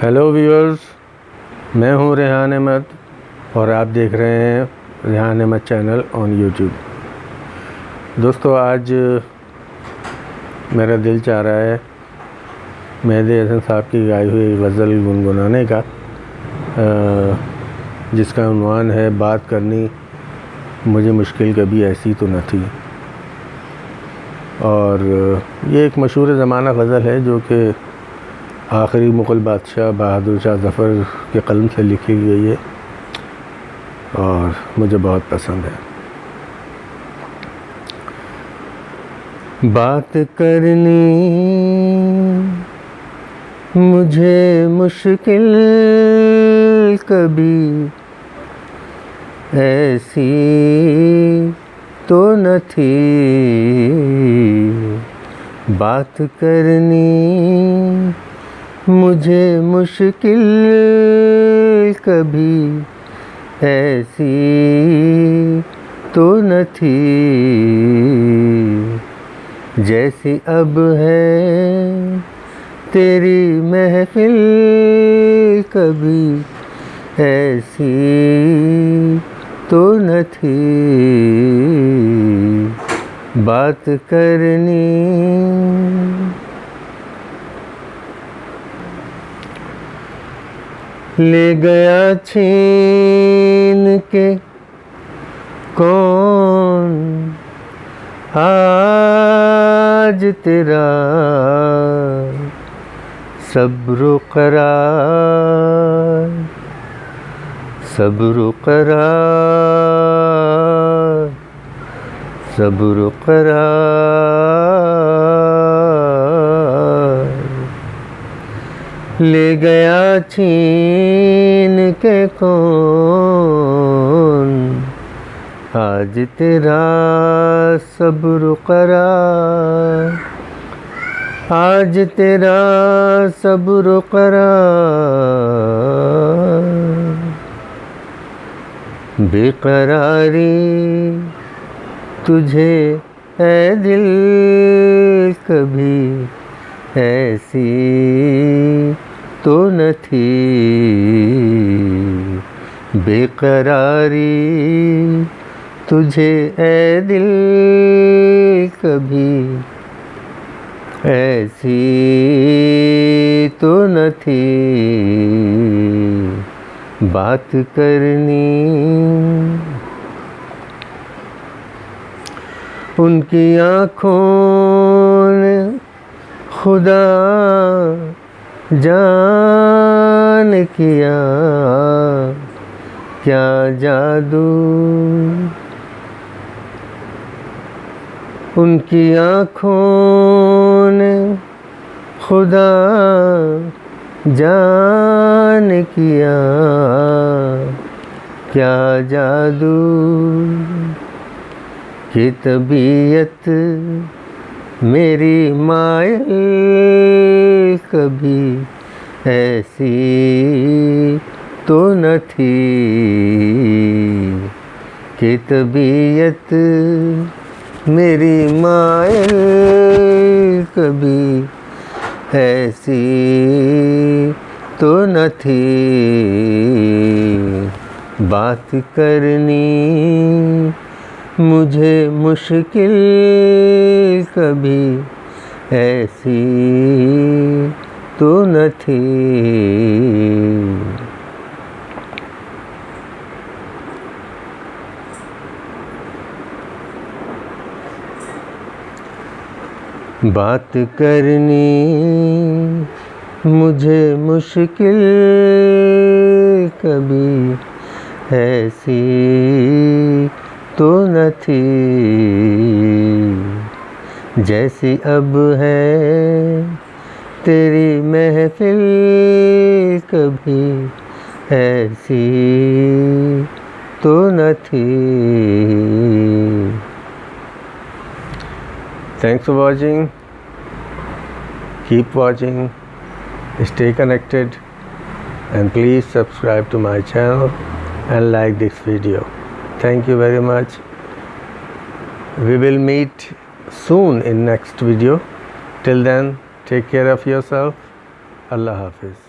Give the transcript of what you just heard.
Hello viewers, मैं हूं रेहान अहमद और आप देख रहे हैं Rehan Ahmed channel on YouTube. दोस्तों, आज मेरा दिल चाह रहा है मेहदी हसन साहब की गाई हुई गज़ल गुनगुनाने का, जिसका उन्वान है बात करनी मुझे मुश्किल कभी ऐसी तो न थी। और ये एक मशहूर ज़माना गज़ल है जो कि आखिरी मुग़ल बादशाह बहादुर शाह ज़फ़र के कलम से लिखी गई है और मुझे बहुत पसंद है। बात करनी मुझे मुश्किल कभी ऐसी तो न थी, बात करनी मुझे मुश्किल कभी ऐसी तो न थी, जैसी अब है तेरी महफिल कभी ऐसी तो न थी, बात करनी। ले गया छीन के कौन आज तेरा सब्र करार, सब्र करार, सब्र करार। ले गया छीन के कौन आज तेरा सब्र करार, आज तेरा सब्र करार। बेकरारी तुझे है दिल कभी ऐसी तो न थी, बेकरारी तुझे ऐ दिल कभी ऐसी तो न थी, बात करनी। उनकी आँखों ने खुदा जान किया क्या जादू, उनकी आँखों ने खुदा जान किया क्या जादू, कि तबीयत मेरी मायल कभी ऐसी तो न थी, कि तबीयत मेरी मायल कभी ऐसी तो न थी, बात करनी मुझे मुश्किल कभी ऐसी तो न थी। बात करनी मुझे मुश्किल कभी ऐसी तो न थी, जैसी अब है तेरी महफिल कभी ऐसी तो न थी। Thanks for watching. Keep watching. Stay connected. And please subscribe to my channel and like this video. Thank you very much. We will meet soon in next video. Till then, take care of yourself. Allah Hafiz.